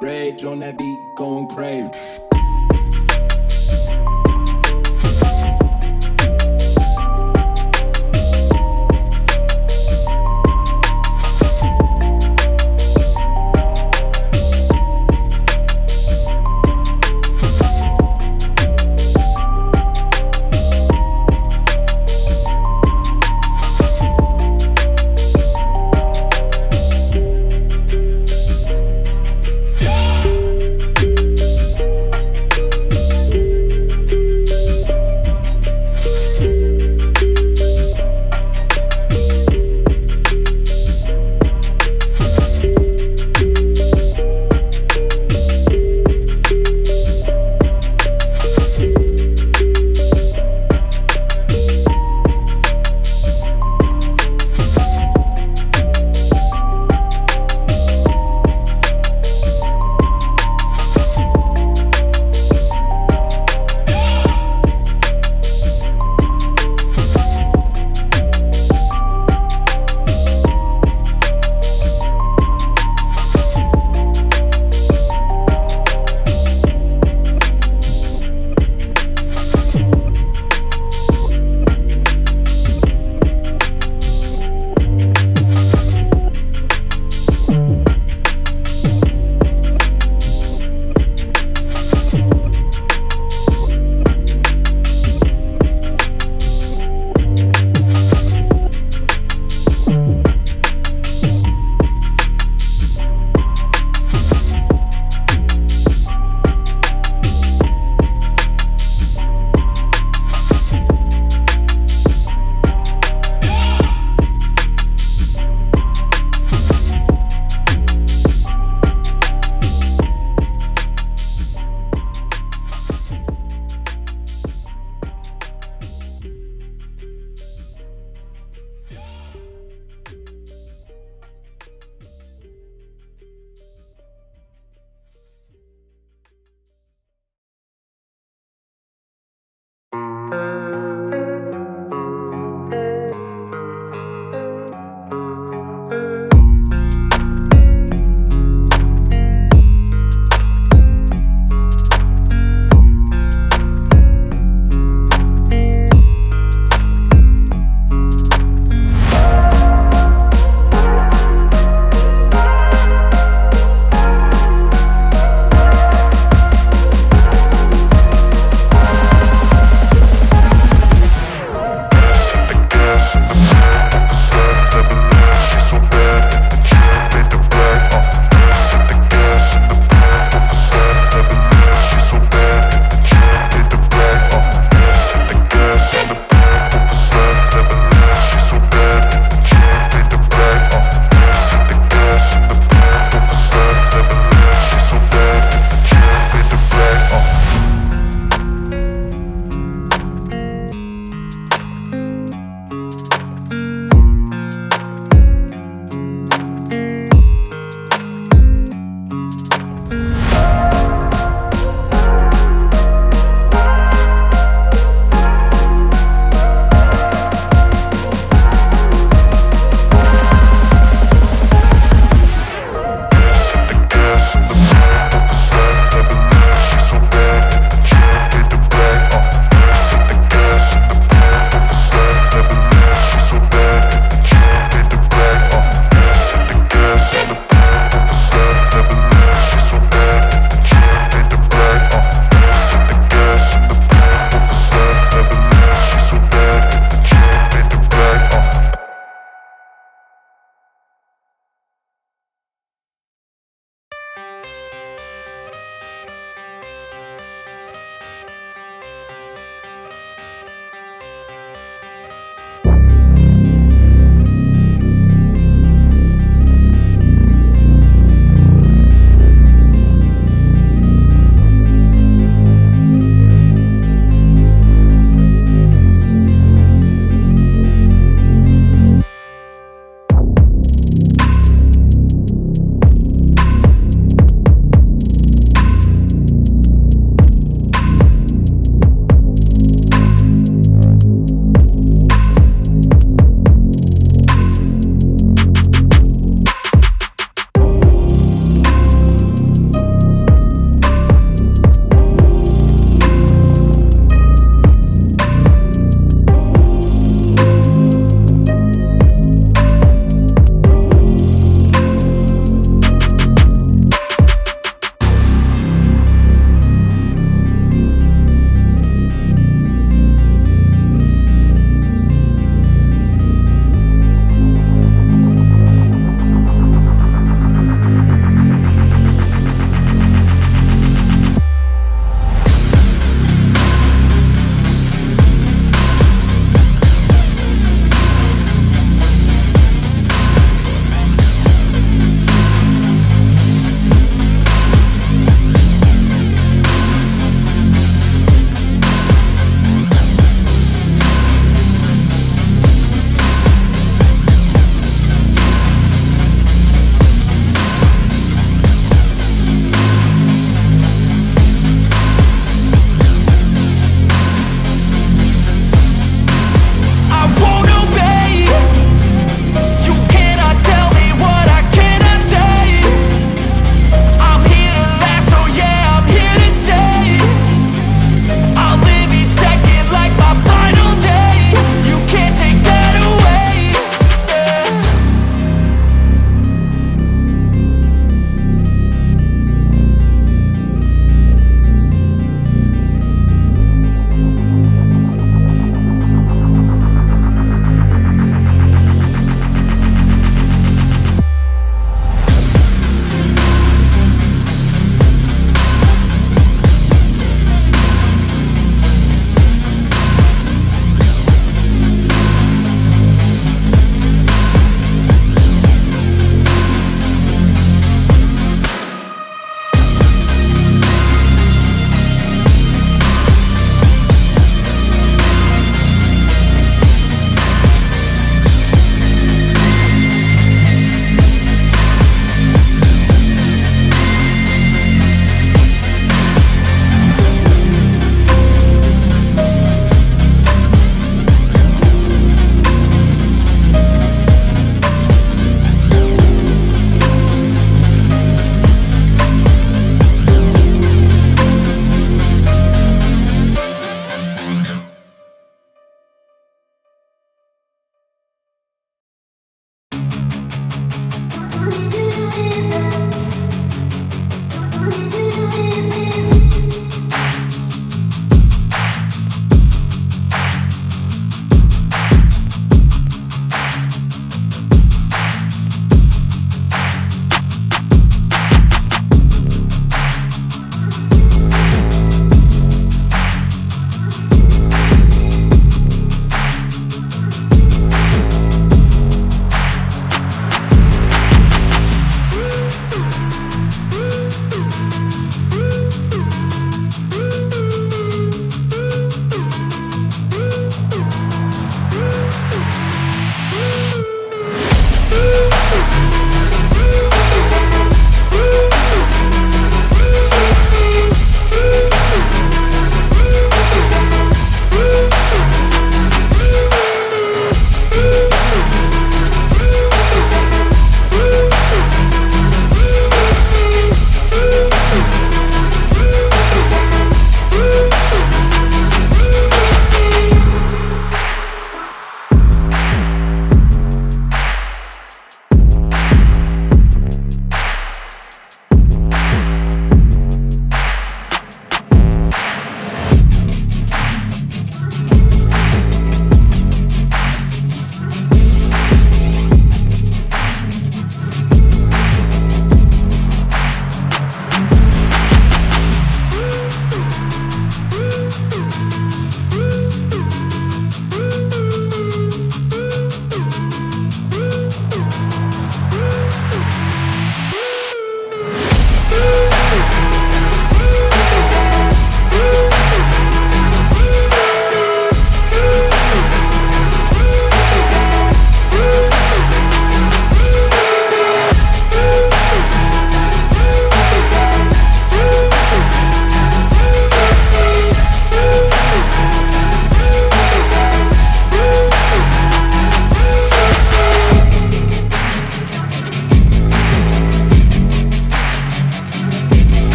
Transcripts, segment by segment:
Rage on that beat, going crazy.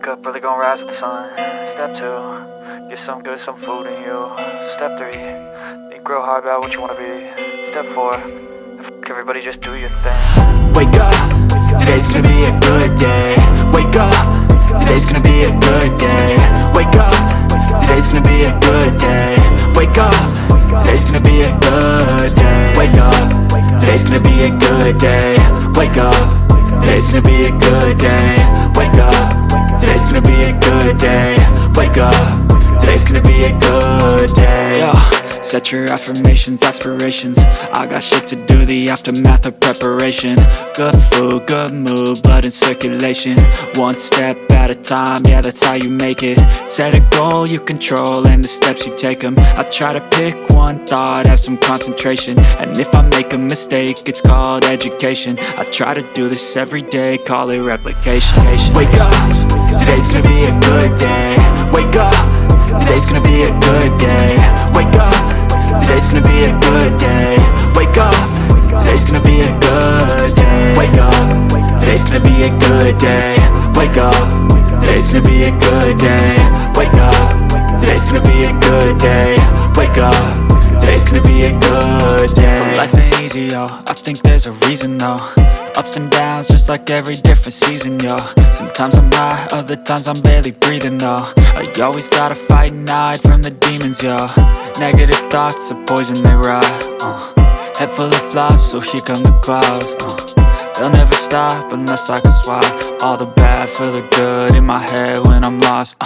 up, really gonna rise with the sun. Step 2, get some good, some food in you. Step 3, think real hard about what you wanna be. Step 4, everybody just do your thing. Wake up, today's gonna be a good day. Wake up, today's gonna be a good day. Wake up, today's gonna be a good day. Wake up, today's gonna be a good day. Wake up, today's gonna be a good day. Wake up, today's gonna be a good day. Wake up, today's gonna be a good day. Wake up, today's gonna be a good day. Yo, set your affirmations, aspirations. I got shit to do, the aftermath of preparation. Good food, good mood, blood in circulation. One step at a time, yeah, that's how you make it. Set a goal you control and the steps you take them. I try to pick one thought, have some concentration. And if I make a mistake, it's called education. I try to do this every day, call it replication. Wake up, today's gonna be a good day. Wake up, today's gonna be a good day. Wake up, today's gonna be a good day. Wake up, today's gonna be a good day. Wake up, today's gonna be a good day. Wake up, today's gonna be a good day. Wake up, today's gonna be a good day. Wake up, today's gonna be a good day. So life ain't easy, yo, I think there's a reason though. Ups and downs, just like every different season, yo. Sometimes I'm high, other times I'm barely breathing, though. I always gotta fight and hide from the demons, yo. Negative thoughts are poison, they rot. Head full of flies, so here come the clouds. They'll never stop unless I can swap all the bad for the good in my head when I'm lost.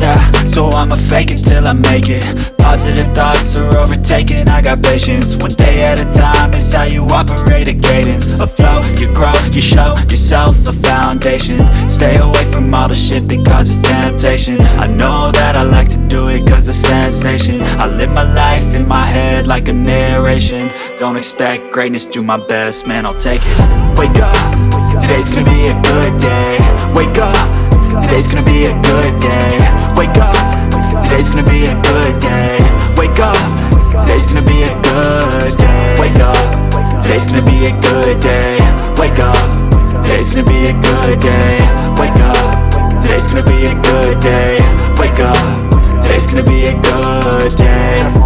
Yeah, so I'ma fake it till I make it. Positive thoughts are overtaken, I got patience. One day at a time is how you operate a cadence. A flow, you grow, you show yourself a foundation. Stay away from all the shit that causes temptation. I know that I like to do it cause it's sensation. I live my life in my head like a narration. Don't expect greatness, do my best, man, I'll take it. Wake up, today's gonna be a good day. Wake up, today's gonna be a good day. Wake up, today's gonna be a good day. Wake up, today's gonna be a good day. Wake up, today's gonna be a good day. Wake up, today's gonna be a good day. Wake up, today's gonna be a good day. Wake up, today's gonna be a good day.